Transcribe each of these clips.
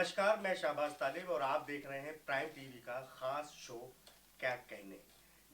नमस्कार, मैं शाहबाज तालिब और आप देख रहे हैं प्राइम टीवी का खास शो क्या कहने,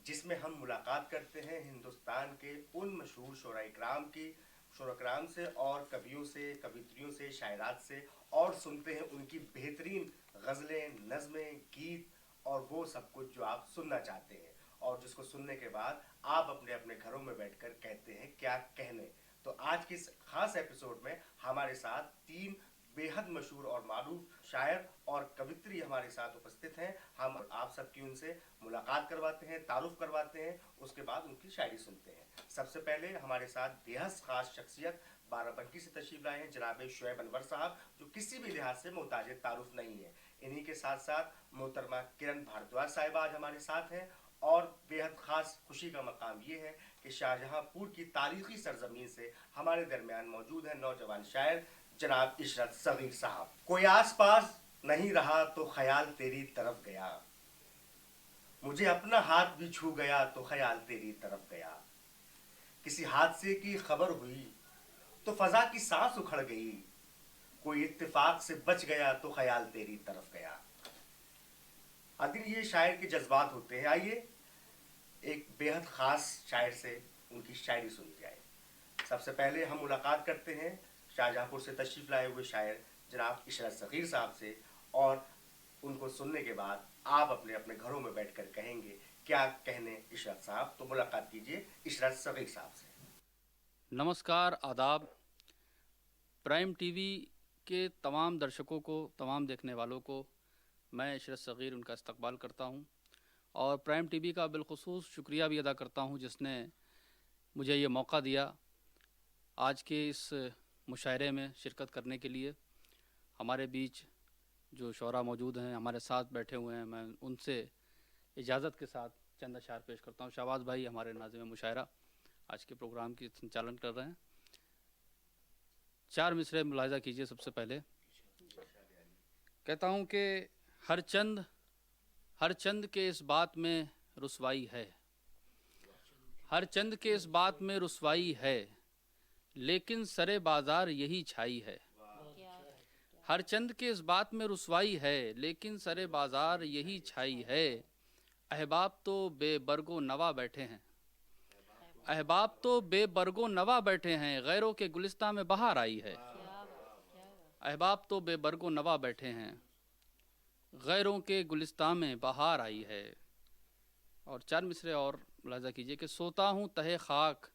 जिसमें हम मुलाकात करते हैं हिंदुस्तान के उन मशहूर शोराकराम से और कवियों से, कवित्रियों से, शायरात से, और सुनते हैं उनकी बेहतरीन गज़लें, नज़में, गीत और वो सब कुछ जो आप सुनना चाहते हैं और जिसको सुनने के बाद आप अपने अपने घरों में बैठकर कहते हैं क्या कहने। तो आज के इस खास एपिसोड में हमारे साथ तीन बेहद मशहूर और मारूफ शायर और कवित्री हमारे साथ उपस्थित हैं। हम आप सबकी उनसे मुलाकात करवाते हैं, तारुफ करवाते हैं, उसके बाद उनकी शायरी सुनते हैं। सबसे पहले हमारे साथ बेहद खास शख्सियत बाराबंकी से तशरीफ लाए हैं जनाब शुएब अनवर साहब, जो किसी भी लिहाज से मोहताज तारुफ नहीं है। इन्हीं के साथ साथ मोहतरमा किरण भारद्वाज साहिब आज हमारे साथ हैं। और बेहद खास खुशी का मकाम ये है कि शाहजहांपुर की तारीखी सरजमीन से हमारे दरमियान मौजूद है नौजवान शायर जनाब इशरत सगीर साहब। कोई आस पास नहीं रहा तो ख्याल तेरी तरफ गया, मुझे अपना हाथ भी छू गया तो ख्याल तेरी तरफ गया। किसी हादसे की खबर हुई तो फजा की सांस उखड़ गई, कोई इत्तेफाक से बच गया तो ख्याल तेरी तरफ गया। आखिर ये शायर के जज्बात होते हैं। आइए एक बेहद खास शायर से उनकी शायरी सुनी जाए। सबसे पहले हम मुलाकात करते हैं शाहजहांपुर से तशरीफ लाए हुए शायर जनाब इशरत सगीर साहब से, और उनको सुनने के बाद आप अपने अपने घरों में बैठकर कहेंगे क्या कहने इशरत साहब। तो मुलाकात कीजिए इशरत सगीर साहब से। नमस्कार, आदाब। प्राइम टीवी के तमाम दर्शकों को, तमाम देखने वालों को मैं इशरत सगीर उनका इस्तकबाल करता हूं और प्राइम टीवी का बिलखुसूस शुक्रिया भी अदा करता हूं जिसने मुझे ये मौका दिया आज के इस मुशायरे में शिरकत करने के लिए। हमारे बीच जो शोरा मौजूद हैं, हमारे साथ बैठे हुए हैं, मैं उनसे इजाज़त के साथ चंद अशार पेश करता हूँ। शाहबाज भाई हमारे नाज़िम मुशायरा आज के प्रोग्राम की संचालन कर रहे हैं। चार मिसरे मुलाहिज़ा कीजिए। सबसे पहले कहता हूँ कि हर चंद के इस बात में रुसवाई है, हर चंद के इस बात में रुसवाई है, लेकिन सरे बाज़ार यही छाई है। हर चंद के इस बात में रुसवाई है, लेकिन सरे बाज़ार यही छाई है। अहबाब तो बेबर्गो नवा बैठे हैं, अहबाब तो बेबर्गो नवा बैठे हैं, गैरों के गुलिस्तां में बहार आई है। अहबाब तो बेबर्गो नवा बैठे हैं, गैरों के गुलिस्तां में बहार आई है। और चार मिसरे और मुलाहिज़ा कीजिए कि सोता हूँ तहे खाक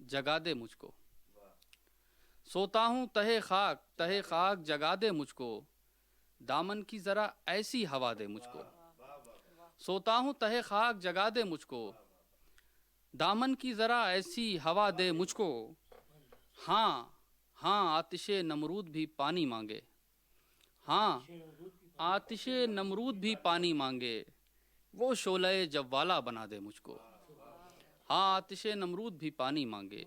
जगा दे मुझको, सोता हूँ तहे खाक जगा दे मुझको, दामन की ज़रा ऐसी हवा दे मुझको। सोता हूँ तहे खाक जगा दे मुझको, दामन की ज़रा ऐसी हवा दे मुझको। हाँ हाँ आतिशे नमरूद भी पानी मांगे, हाँ आतिशे नमरूद भी पानी मांगे, वो शोले जवाला बना दे मुझको। हाँ आतिशे नमरूद भी पानी मांगे,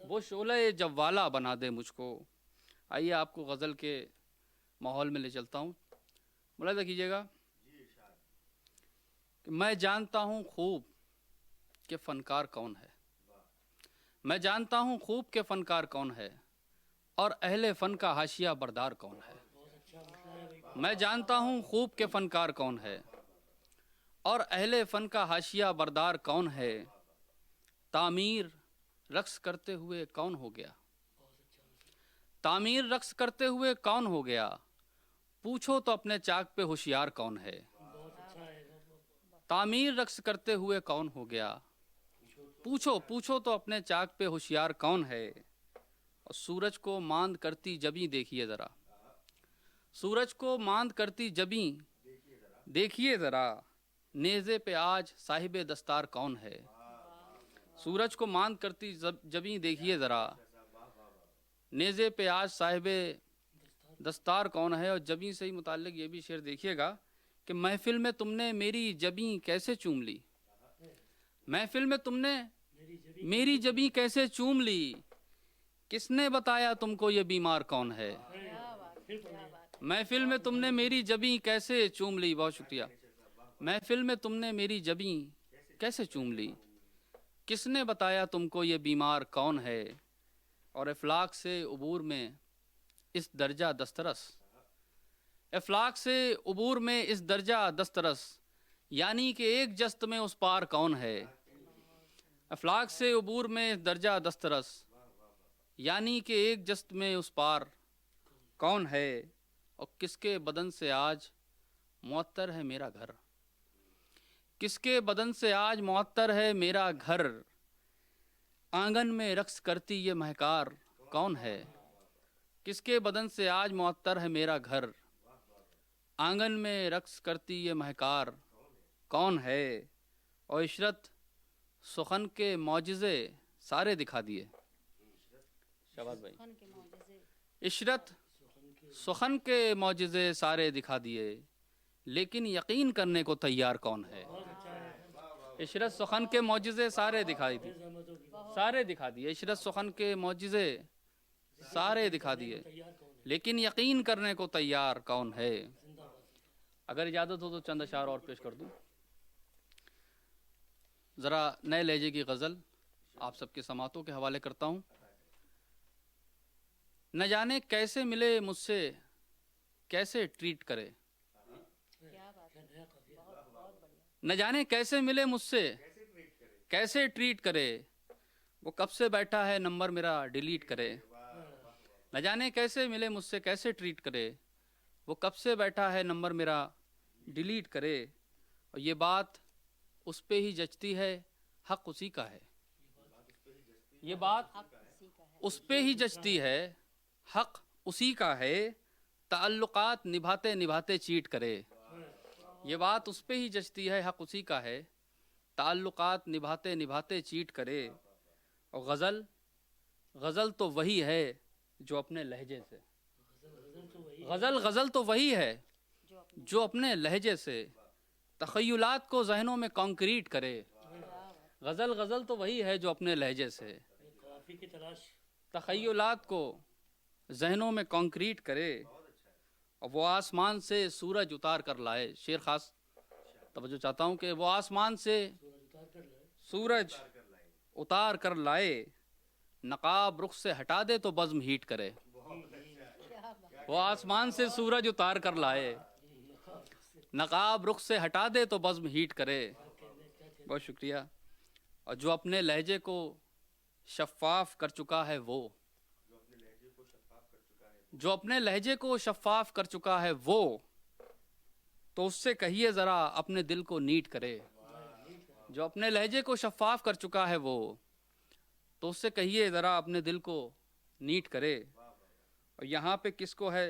वो शोले जवाला बना दे मुझको। आइए आपको गज़ल के माहौल में ले चलता हूँ। मुलाहिज़ा कीजिएगा कि मैं जानता हूँ खूब कि फ़नकार कौन है, मैं जानता हूँ खूब के फ़नकार कौन है, और अहले फ़न का हाशिया बरदार कौन है। मैं जानता हूँ खूब के फ़नकार कौन है, और अहले फ़न का हाशिया बरदार कौन है। तामीर रक्स करते हुए कौन हो गया, तामीर रक्स करते हुए कौन हो गया, पूछो तो अपने चाक पे होशियार कौन है। तामीर रक्स करते हुए कौन हो गया, पूछो तो अपने चाक पे होशियार कौन है। और सूरज को मांद करती जबी देखिए ज़रा, सूरज को मांद करती जबी देखिए ज़रा, नेज़े पे आज साहिबे दस्तार कौन है। सूरज को मांद करती जबी देखिए ज़रा, नेज़े पे आज साहिबे दस्तार कौन है। और जबी से ही मुताल्लिक ये भी शेर देखिएगा कि महफिल में तुमने मेरी जबी कैसे चूम ली, महफिल में तुमने मेरी जबी कैसे चूम ली, किसने बताया तुमको ये बीमार कौन है। महफिल में तुमने मेरी जबी कैसे चूम ली, बहुत शुक्रिया। महफिल में तुमने मेरी जबी कैसे चूम ली, किसने बताया तुमको ये बीमार कौन है। और इफलाक से उबूर में इस दर्जा दस्तरस, अफलाक से उबूर में इस दर्जा दस्तरस, यानी कि एक जस्त में उस पार कौन है। अफलाक से उबूर में इस दर्जा दस्तरस, यानी कि एक जस्त में उस पार कौन है, और किसके बदन से आज मुअत्तर है मेरा घर। किसके बदन से आज मुअत्तर है मेरा घर, आंगन में रक्स करती ये महकार कौन है। किसके बदन से आज मुअत्तर है मेरा घर, आंगन में रक्स करती ये महकार कौन है। और इशरत सुखन के मौजिज़े सारे दिखा दिए। शाबाश भाई। इशरत सुखन के मौजिज़े सारे दिखा दिए, लेकिन यकीन करने को तैयार कौन है। इशरत सुखन के मौजिज़े सारे दिखाई दिए, सारे दिखा दिए। इशरत सुखन के मौजिज़े सारे दिखा दिए, लेकिन यकीन करने को तैयार कौन है। अगर इजाज़त हो तो चंद अशार और पेश कर दूं। ज़रा नए लहजे की गज़ल आप सबके समातों के हवाले करता हूँ। न जाने कैसे मिले मुझसे कैसे ट्रीट करे, न जाने कैसे मिले मुझसे कैसे ट्रीट करे, वो कब से बैठा है नंबर मेरा डिलीट करे। न जाने कैसे मिले मुझसे कैसे ट्रीट करे, वो कब से बैठा है नंबर मेरा डिलीट करे। और ये बात उस पे ही जचती है, हक उसी का है। ये बात उस पे ही जचती है, हक उसी का है। ताल्लुकात निभाते निभाते चीट करे। ये बात उस पे ही जचती है, हक उसी का है। ताल्लुकात निभाते निभाते चीट करे। और गज़ल गज़ल तो वही है जो अपने लहजे से, गज़ल तो वही है जो अपने लहजे से तख़य्युलात को ज़हनों में कॉन्क्रीट करे। गज़ल तो वही है जो अपने लहजे से तख़य्युलात को ज़हनों में कॉन्क्रीट करे। और वो आसमान से सूरज उतार कर लाए। शेर खास तवज्जो चाहता हूँ कि वो आसमान से सूरज उतार कर लाए, नकाब रुख से हटा दे तो बज़्म हीट करे। वो आसमान से सूरज उतार कर लाए, नकाब रुख से हटा दे तो बज़्म हीट करे। बहुत शुक्रिया। और जो अपने लहजे को शफ़ाफ़ कर चुका है वो, जो अपने लहजे को शफ़ाफ़ कर चुका है वो, तो उससे कहिए ज़रा अपने दिल को नीट करे। जो अपने लहजे को शफ़ाफ़ कर चुका है वो, तो उससे कहिए ज़रा अपने दिल को नीट करे। और यहाँ पे किसको है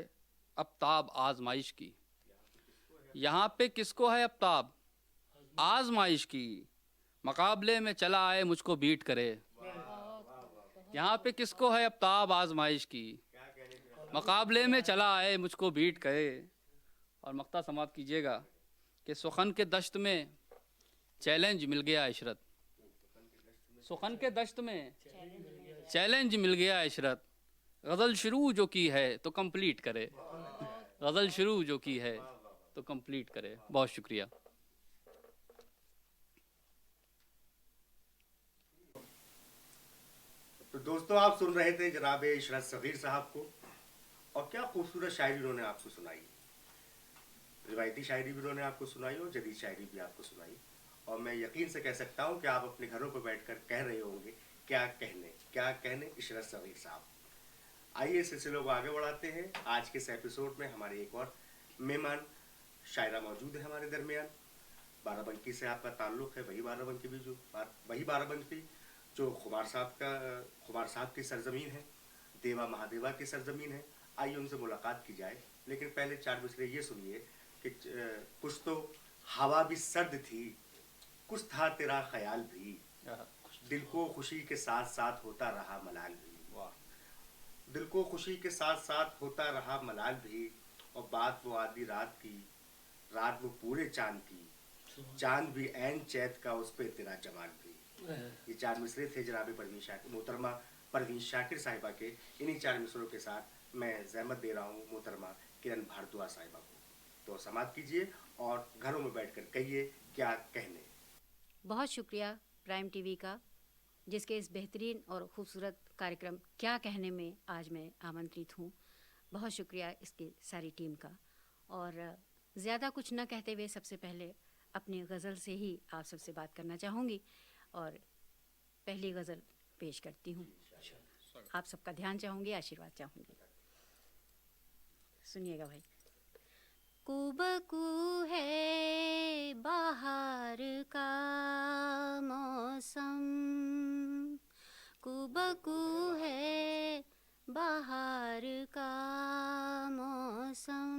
अफ्ताब आज़माइश की, यहाँ पे किसको है अफ्ताब आज़माइश की, मुकाबले में चला आए मुझको बीट करे। यहाँ पे किसको है अफ्ताब आज़माइश की, मुकाबले में चला आए मुझको बीट करे। और मक्ता समाप्त कीजिएगा कि सुखन के दश्त में चैलेंज मिल गया इशरत, सुखन के दश्त में चैलेंज मिल गया इशरत। गज़ल शुरू जो की है तो कंप्लीट करे, गज़ल शुरू जो की है तो कंप्लीट करे। बहुत शुक्रिया। तो दोस्तों, आप सुन रहे थे जनाब इशरत सगीर साहब को, और क्या खूबसूरत शायरी उन्होंने आपको सुनाई। रिवायती शायरी भी उन्होंने आपको सुनाई और जदीद शायरी भी आपको सुनाई। और मैं यकीन से कह सकता हूँ कि आप अपने घरों पर बैठकर कह रहे होंगे क्या कहने इशरत सगीर साहब। आइए इस सिलसिले को आगे बढ़ाते हैं। आज के इस एपिसोड में हमारे एक और मेहमान शायरा मौजूद है हमारे दरमियान। बाराबंकी से आपका ताल्लुक़ है, वही बाराबंकी जो खुमार साहब की सरजमीन है, देवा महादेवा की सरजमीन है। आइए उनसे मुलाकात की जाए, लेकिन पहले चार मिसरे ये सुनिए कि कुछ तो हवा भी सर्द थी, कुछ था तेरा ख्याल भी, दिल को खुशी के साथ साथ होता रहा मलाल भी। दिल को खुशी के साथ साथ होता रहा मलाल भी। और बात वो आधी रात की, रात वो पूरे चांद की, चांद भी ऐन चैत का, उस पे तेरा जमाल भी। ये चार मिसरे थे जनाब मोहतरमा परवीन शाकिर साहिबा के। इन्हीं चार मिसरों के साथ मैं ज़हमत दे रहा हूँ मोहतरमा किरण भारद्वाज साहिबा को। तो समाप्त कीजिए और घरों में बैठकर कहिए क्या कहने। बहुत शुक्रिया प्राइम टीवी का, जिसके इस बेहतरीन और ख़ूबसूरत कार्यक्रम क्या कहने में आज मैं आमंत्रित हूँ। बहुत शुक्रिया इसकी सारी टीम का। اور زیادہ کچھ نہ کہتے ہوئے سب سے پہلے اپنی غزل سے ہی آپ سب سے بات کرنا چاہوں گی، اور پہلی غزل پیش کرتی ہوں. آپ سب کا دھیان چاہوں گی، آشیرواد چاہوں گی. سنیے گا بھائی. کوبکو ہے بہار کا موسم، کوبکو ہے بہار کا موسم،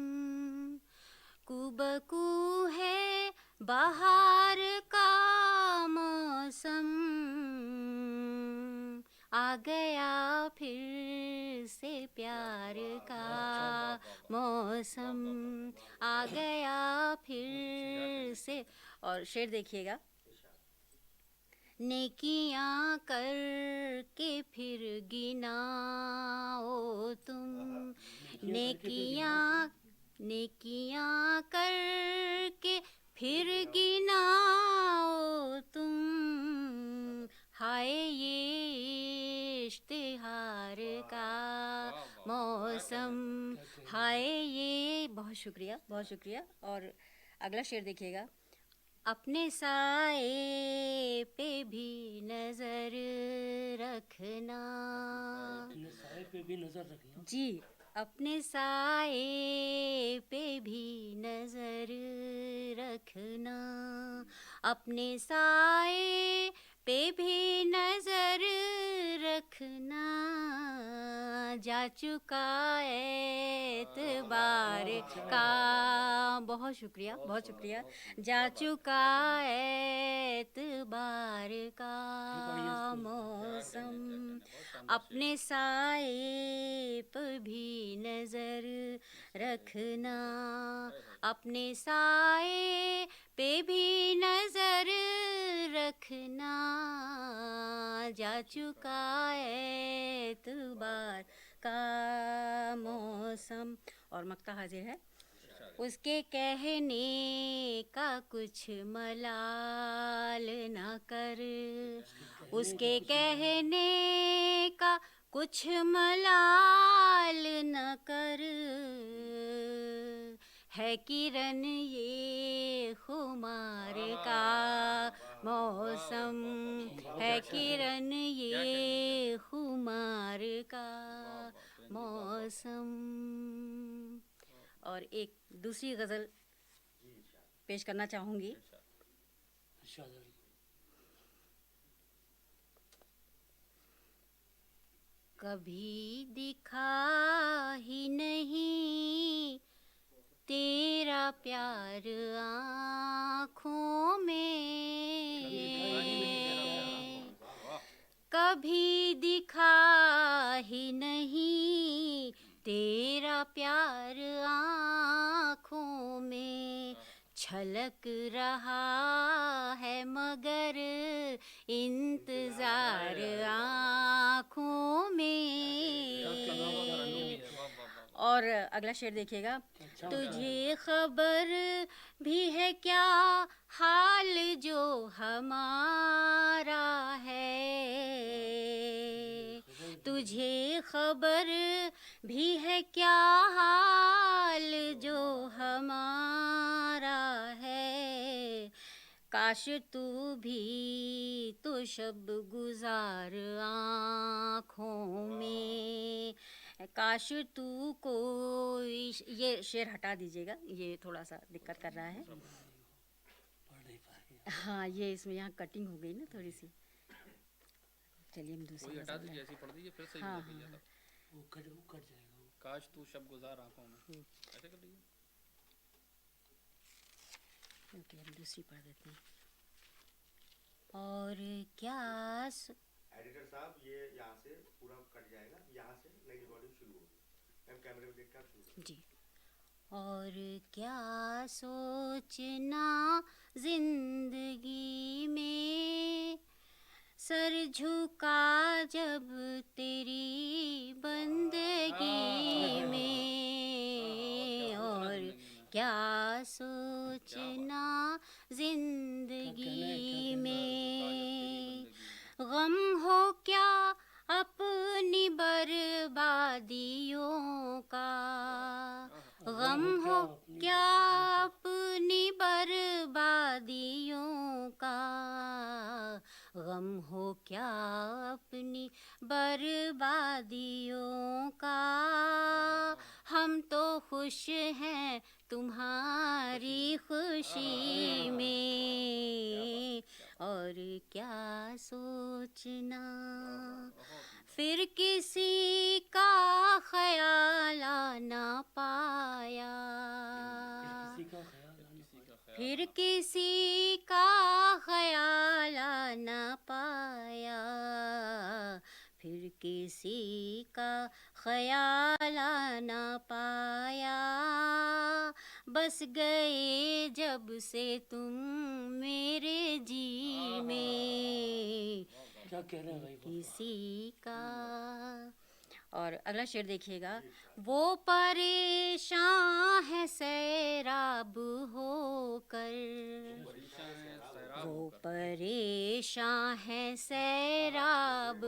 کوبکو ہے بہار کا موسم، آ گیا پھر سے پیار کا موسم، آ گیا پھر سے. اور شعر دیکھیے گا. نیکیاں کر کے پھر گناؤ تم، نیکیاں کر کے پھر گناؤ تم، ہائے یہ اشتہار کا موسم، ہائے یہ. بہت شکریہ، بہت شکریہ. اور اگلا شعر دیکھیے گا. اپنے سائے پہ بھی نظر رکھنا، اپنے سائے پہ بھی نظر رکھنا. جی، اپنے سائے پہ بھی نظر رکھنا، اپنے سائے پہ بھی نظر رکھنا، جا چکا اعتبار کا. بہت شکریہ، بہت شکریہ. جا چکا اعتبار کا موسم، اپنے سائے پر بھی نظر رکھنا، اپنے سائے پہ بھی نظر رکھنا، جا چکا اعتبار کا موسم. اور مقطع حاضر ہے. اس کے کہنے کا کچھ ملال نہ کر، اس کے کہنے کا کچھ ملال نہ کر، ہے کرن یہ خمار کا موسم، ہے کرن یہ خمار کا موسم. اور ایک دوسری غزل پیش کرنا چاہوں گی. کبھی دکھا ہی نہیں تیرا پیار آنکھوں میں، کبھی دکھا ہی نہیں تیرا پیار آنکھوں میں، چھلک رہا ہے مگر انتظار آنکھوں میں. اور اگلا شعر دیکھیے گا. تجھے خبر بھی ہے کیا حال جو ہمارا ہے، تجھے خبر بھی ہے کیا حال جو ہمارا ہے، کاش تو بھی تو شب گزار آنکھوں میں، کاش تو کوئی. یہ شعر ہٹا دیجیے گا، یہ تھوڑا سا دقت کر رہا ہے. ہاں، یہ اس میں یہاں کٹنگ ہو گئی نا تھوڑی سی. چلیے ہم دوسری ہٹا دیجیے، ایسی پڑھ دیجیے پھر صحیح ہاں ہو جائے گا. وہ کٹ جائے گا. کاش تو شب گزار آنکھوں میں، ایسے کر لیجیے. اوکے، ہم دوسری پڑھ دیتے ہیں. اور کیا ایڈیٹر صاحب یہ یہاں سے پورا کٹ جائے گا، یہاں سے نئی ریکارڈنگ شروع ہوگی. میم کیمرے میں دیکھ کر شروع کریں. جی. اور کیا سوچنا زندگی میں، سر جھکا جب تیری بندگی میں، اور کیا سوچنا زندگی میں، غم ہو کیا اپنی بربادیوں کا، غم गम हो क्या अपनी बर्बादियों का, गम हो क्या अपनी बर्बादियों का, हम तो खुश हैं तुम्हारी खुशी में, और क्या सोचना फिर किसी का ख्याल आना पाया, किसी का ख्याल आना पाया। फिर किसी का ख्याल आना पाया, फिर किसी का ख्याल आना पाया, बस गए जब से तुम मेरे जी में, क्या कह रहे हैं भाई? किसी का। और अगला शेर देखिएगा, वो परेशान है सैराब होकर, वो परेशान है सैराब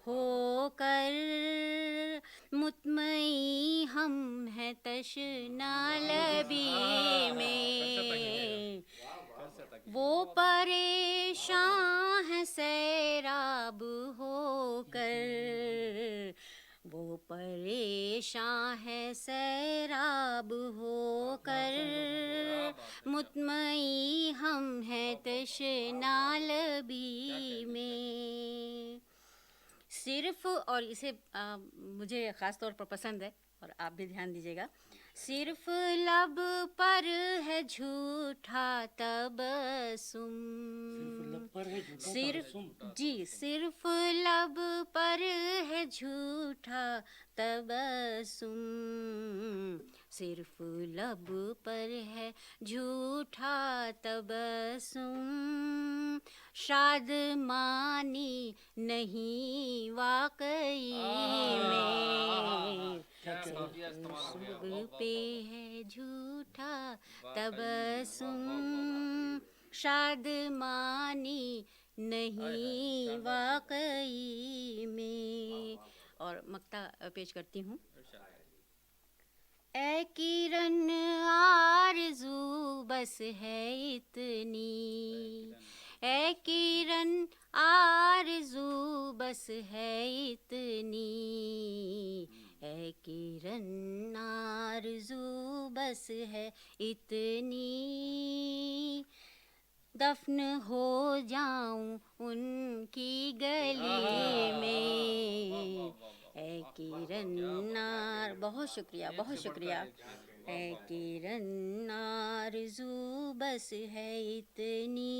होकर, मुतमई हम हैं तशना लबी में, वो परेशान है सैराब होकर, वो परेशान है सैराब होकर, मुतमई हम हैं तशना लबी में। सिर्फ, और इसे मुझे ख़ास तौर पर पसंद है और आप भी ध्यान दीजिएगा, सिर्फ लब पर है झूठा तबस्सुम, लब पर है झूठा सिर्फ तबस्सुम। जी, सिर्फ लब पर है झूठा तबस्सुम, सिर्फ लब पर है झूठा तबस्सुम, शादमानी नहीं वाकई में, सुबह पे है झूठा तबस्सुम, शादमानी नहीं वाकई में। और मक्ता पेश करती हूँ। ऐ किरण आरज़ू बस है इतनी, ऐ किरण आरज़ू बस है इतनी, ऐ किरण आरज़ू बस है इतनी, दफन हो जाऊं उनकी गली में, ऐ किरण नार, बहुत शुक्रिया बहुत शुक्रिया, ऐ किरण आरज़ू बस है इतनी,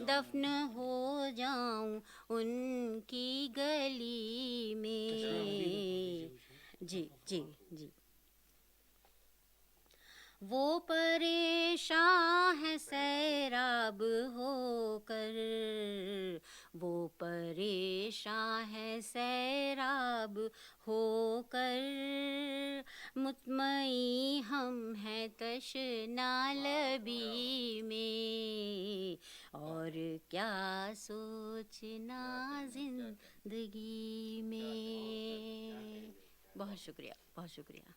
दफन हो जाऊं उनकी गली में। जी जी जी। वो परेशान है सैराब होकर, वो परेशान है सैराब होकर, मुतमई हम हैं तशना लबी में, और क्या सोचना जिंदगी में। बहुत शुक्रिया बहुत शुक्रिया।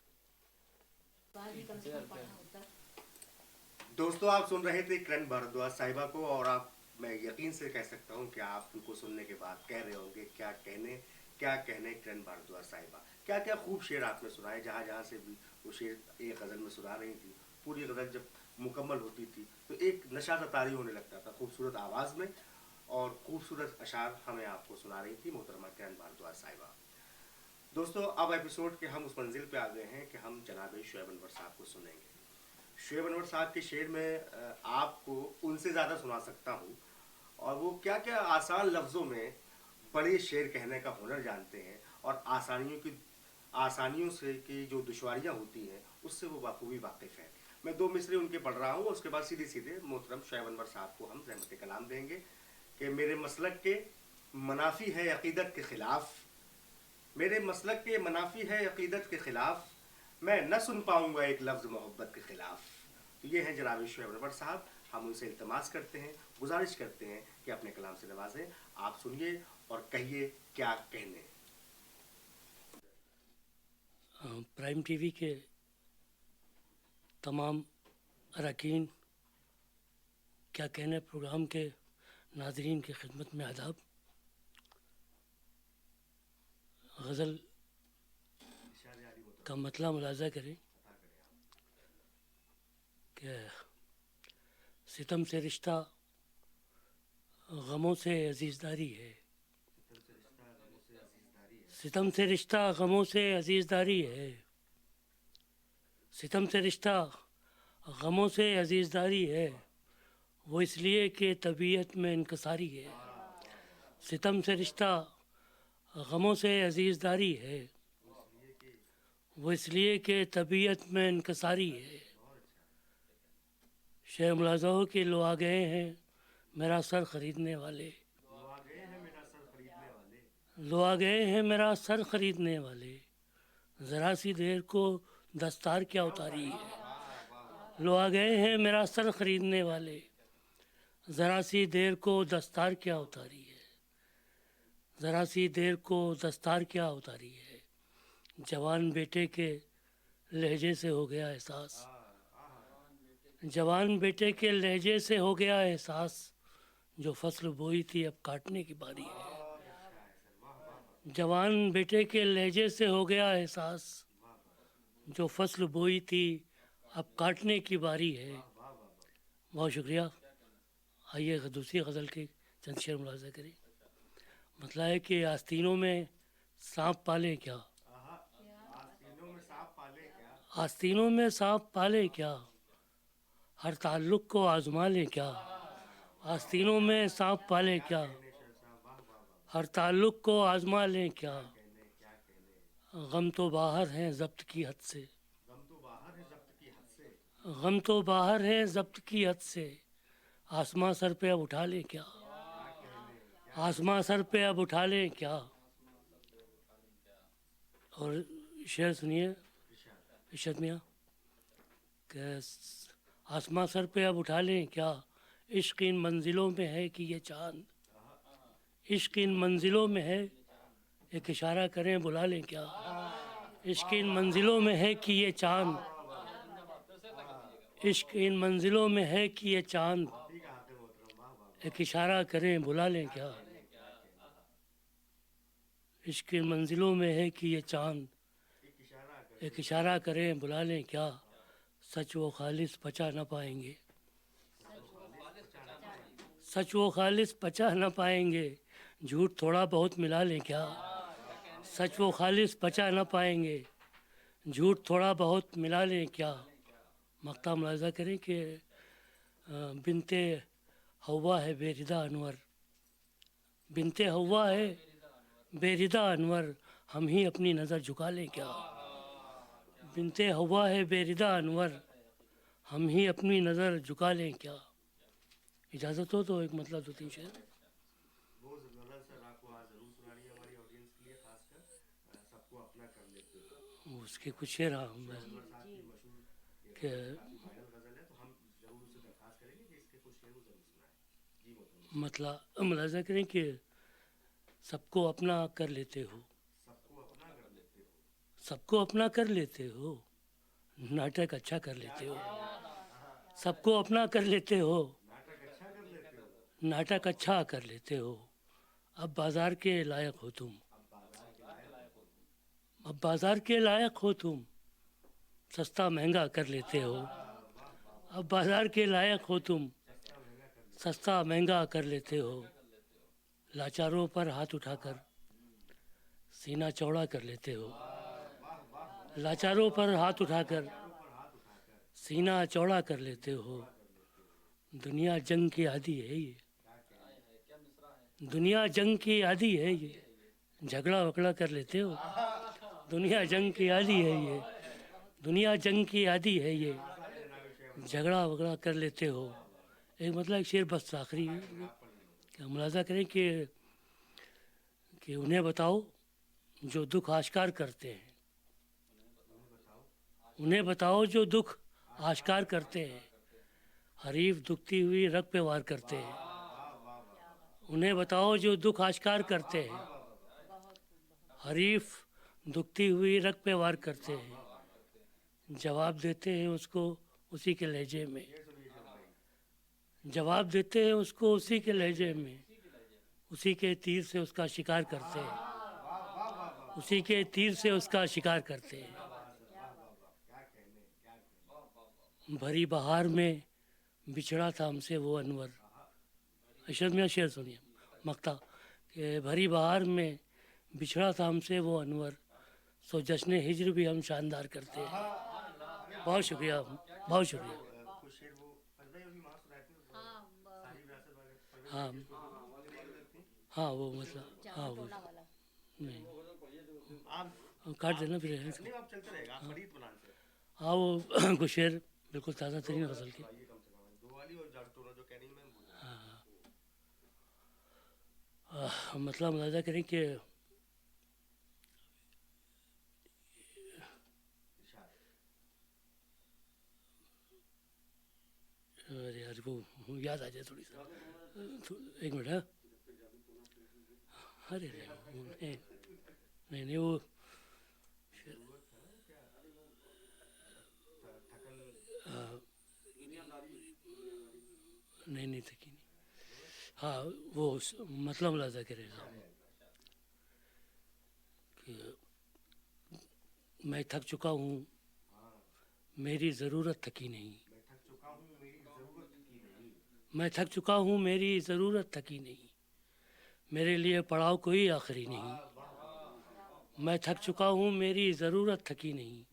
दोस्तों, आप सुन रहे थे किरण भारद्वाज साहिबा को, और आप, मैं यकीन से कह सकता हूं कि आप उनको सुनने के बाद कह रहे होंगे क्या कहने किरण भारद्वाज साहिबा, क्या क्या खूब शेर आपने सुनाए। जहाँ जहाँ से भी वो शेर एक गज़ल में सुना रही थी, पूरी गज़ल जब मुकम्मल होती थी तो एक नशा सा तारी होने लगता था खूबसूरत आवाज़ में, और खूबसूरत अशार हमें आपको सुना रही थी मोहतरमा किरण भारद्वाज साहिबा। दोस्तों, अब एपिसोड के हम उस मंजिल पे आ गए हैं कि हम जनाब शुएब अनवर साहब को सुनेंगे। शुएब अनवर साहब के शेर में आपको उनसे ज़्यादा सुना सकता हूँ, और वो क्या क्या आसान लफ्ज़ों में बड़े शेर कहने का हुनर जानते हैं, और आसानियों से की जो दुश्वारियाँ होती हैं उससे वो बाखूबी वाकिफ़ है। मैं दो मिसरे उनके पढ़ रहा हूँ, उसके बाद सीधे सीधे मोहतरम शुएब अनवर साहब को हम रहमत कलाम देंगे कि मेरे मसलक के मनाफी है अक़ीदत के ख़िलाफ़, मेरे मसलक के मनाफी है अक़ीदत के ख़िलाफ़, मैं न सुन पाऊँगा एक लफ्ज़ मोहब्बत के ख़िलाफ़। तो ये हैं जनाब शुएब अनवर साहब। हम उनसे इल्तमास करते हैं, गुजारिश करते हैं कि अपने कलाम से नवाजें। आप सुनिए और कहिए क्या कहने। प्राइम टीवी के तमाम अरकान, क्या कहने प्रोग्राम के नाज़रीन की खिदमत में आदाब। गज़ल का मतला मुलाज़ा करें कि सितम से रिश्ता गमों से अजीज़दारी है, सितम से रिश्ता गमों से अजीज़दारी है, सितम से रिश्ता गमों से अजीज़दारी है, वो इसलिए कि तबीयत में इनकसारी है। सितम से रिश्ता गमों से अजीज़दारी है, वो इसलिए कि तबीयत में इनकसारी है। शेर मुलाज़ा हो कि लो आ गए हैं मेरा सर ख़रीदने वाले, लो आ गए हैं मेरा सर ख़रीदने वाले, ज़रा सी देर को दस्तार क्या उतारी है। लो आ गए हैं मेरा सर ख़रीदने वाले, ज़रा सी देर को दस्तार क्या उतारी है, ज़रा सी देर को दस्तार क्या उतारी है। जवान बेटे के लहजे से हो गया एहसास, जवान बेटे के लहजे से हो गया एहसास, जो फसल बोई थी अब काटने की बारी है। जवान बेटे के लहजे से हो गया एहसास, जो फसल बोई थी अब काटने की बारी है। बहुत शुक्रिया। आइए दूसरी गज़ल के चंद शेर मुलाज़ा करें। मतलब है कि आस्तीनों में सांप पाले क्या, आस्तीनों में सांप पाले क्या, हर ताल्लुक़ को आज़मा लें क्या। आस्तीनों में सांप पाले क्या, हर ताल्लुक़ को आज़मा लें क्या। गम तो बाहर हैं ज़ब्त की हद से, गम तो बाहर है ज़ब्त की हद से, आसमां सर पे अब उठा लें क्या, आसमां सर पे अब उठा लें क्या। और शेर सुनिए इरशाद मियाँ कि आसमां सर पे अब उठा लें क्या, इश्क इन मंजिलों में है कि ये चाँद, इश्क इन मंजिलों में है, एक इशारा करें बुला लें क्या। इश्क इन मंजिलों में है कि ये चाँद, इश्क इन मंजिलों में है कि ये चाँद, एक इशारा करें बुला लें क्या। इश्क इन मंजिलों में है कि ये चाँद, एक इशारा करें बुला लें क्या। सच वो खालिस पचा न पाएंगे, सच वो खालिस पचा न पाएंगे, झूठ थोड़ा बहुत मिला लें क्या। सच वो खालिस पचा न पाएंगे, झूठ थोड़ा बहुत मिला लें क्या। मक्ता मुलाज़ा करें कि बिनते हवा है बेरिदा अनवर, बिनते हवा है बेरिदा अनवर, हम ही अपनी नज़र झुका लें क्या। बिनते हवा है बेरिदा अनवर, हम ही अपनी नज़र झुका लें क्या। इजाज़त हो तो एक मतलब दो तीन शेर वो गज़ल सर आपको आज ज़रूर सुनानी है हमारी ऑडियंस के लिए, खासकर सबको अपना कर लेते हो। उसके कुछ शेर। हाँ मैं कि फाइनल गज़ल है तो हम ज़रूर उसे दरख्वास्त करेंगे कि इसके कुछ शेर वो ज़रूर सुनाएं। जी मोहतरम। मतलब मुलाज़ा करें कि सबको अपना कर लेते हो, सबको अपना कर लेते हो, सबको अपना कर लेते हो, नाटक अच्छा कर लेते हो। सबको अपना कर लेते हो, नाटक अच्छा कर लेते हो, नाटक अच्छा कर लेते हो। अब बाज़ार के लायक हो तुम, अब बाज़ार के लायक हो तुम, सस्ता महंगा कर लेते हो। अब बाज़ार के लायक हो तुम, सस्ता महंगा कर लेते हो। लाचारों पर हाथ उठाकर सीना चौड़ा कर लेते हो, लाचारों पर हाथ उठाकर सीना चौड़ा कर लेते हो। दुनिया जंग की आदी है ये, दुनिया जंग की आदी है ये, झगड़ा वगड़ा कर लेते हो। दुनिया जंग की आदी है ये, दुनिया जंग की आदी है ये, झगड़ा वगड़ा कर लेते हो। एक मतलब एक शेर बस आखिरी मुलाज़ा करें कि उन्हें बताओ जो दुख आश्कार करते हैं, उन्हें बताओ जो दुख आश्कार करते हैं, हरीफ दुखती हुई रग पे वार करते हैं। उन्हें बताओ जो दुख आश्कार करते हैं, हरीफ दुखती हुई रग पे वार करते हैं। जवाब देते हैं उसको उसी के लहजे में, जवाब देते हैं उसको उसी के लहजे में, उसी के तीर से उसका शिकार करते हैं, उसी के तीर से उसका शिकार करते हैं। भरी बहार में बिछड़ा था हमसे वो अनवर, अशरफ में शेर सुनिए मक्ता कि भरी बहार में बिछड़ा था हमसे वो अनवर, सो जश्न हिज्र भी हम शानदार करते हैं। बहुत शुक्रिया, बहुत शुक्रिया। कुछ शेर वो अजय अभी वहाँ सुनाते हैं सारी विरासत वाले हाँ हाँ, वो मतलब हाँ वो नहीं आप काट देना फिर। नहीं आप चलते रहेगा आप फरीद बनान से हाँ वो कुछ शेर बिल्कुल ताज़ा तरीन गज़ल के। ये कम से कम दो वाली और जाटोना जो कह रही मैं भूल गया। मतलब अंदाज़ा करें कि अरे यार वो याद आ जाए थोड़ी सा, एक मिनट। हाँ अरे नहीं नहीं नहीं वो नहीं नहीं थकी नहीं। हाँ वो मतलब अंदाज़ा करेगा कि मैं थक चुका हूँ मेरी ज़रूरत थकी नहीं, मैं थक चुका हूँ मेरी ज़रूरत थकी नहीं, मेरे लिए पड़ाव कोई आखिरी नहीं, मैं थक चुका हूँ मेरी ज़रूरत थकी नहीं,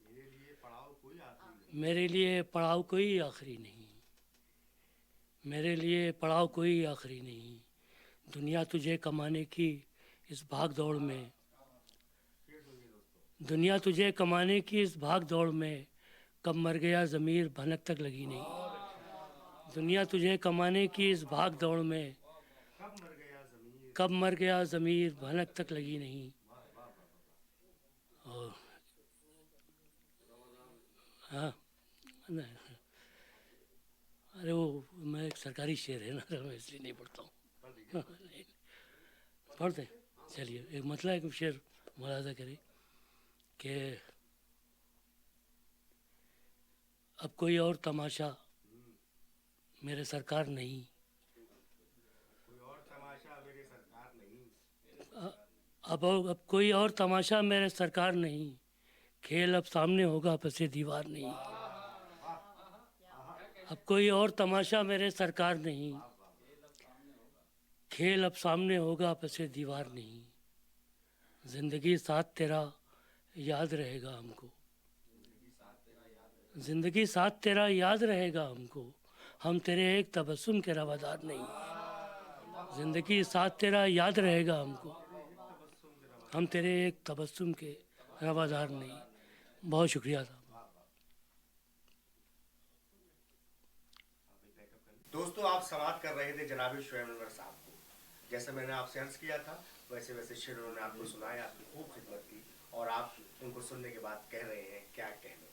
मेरे लिए पड़ाव कोई आखिरी नहीं, मेरे लिए पड़ाव कोई आखिरी नहीं, दुनिया तुझे कमाने की इस भाग दौड़ में, दुनिया तुझे कमाने की इस भाग दौड़ में कब मर गया ज़मीर भनक तक लगी नहीं, दुनिया तुझे कमाने की इस भाग दौड़ में कब मर गया ज़मीर भनक तक लगी नहीं। और हाँ नहीं, अरे वो मैं एक सरकारी शेर है ना मैं इसलिए नहीं पढ़ता हूँ। पढ़ते चलिए एक मतलब एक शेर मुलाजा करें कि अब कोई और तमाशा मेरे सरकार नहीं, कोई और तमाशा मेरे सरकार नहीं, अब कोई और तमाशा मेरे सरकार नहीं, खेल अब सामने होगा पसे दीवार नहीं, अब कोई और तमाशा मेरे सरकार नहीं, खेल अब सामने होगा पसे दीवार नहीं, जिंदगी साथ तेरा याद रहेगा हमको, जिंदगी साथ तेरा याद रहेगा हमको, हम तेरे एक तबस्सुम के रवादार नहीं, जिंदगी साथ तेरा याद रहेगा हमको, हम तेरे एक तबस्सुम के रवादार नहीं। बहुत शुक्रिया साहब। दोस्तों आप समाप्त कर रहे थे जनाब शोएब अनवर साहब को, जैसे मैंने आपसे अर्ज किया था वैसे वैसे शेर उन्होंने आपको सुनाया, आपकी खूब खिदमत की और आप उनको सुनने के बाद कह रहे हैं क्या कहने।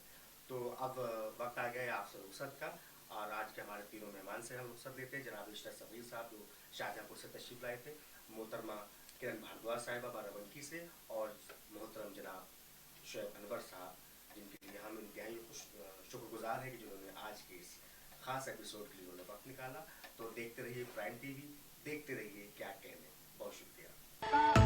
तो अब वक्त आ गया है आपसे रुखसत का और आज के हमारे तीनों मेहमान से हम रुखसत देते हैं। जनाब इशरत सबीर साहब जो शाहजहाँपुर से तशरीफ लाए थे, मोहतरमा किरण भारद्वाज साहिबा बाराबंकी से और मोहतरम जनाब शोएब अनवर साहब, जिनके लिए हम इंतहाई शुक्रगुजार हैं कि जिन्होंने आज के इस खास एपिसोड के लिए उन्होंने वक्त निकाला। तो देखते रहिए प्राइम टीवी, देखते रहिए क्या कहने। बहुत शुक्रिया।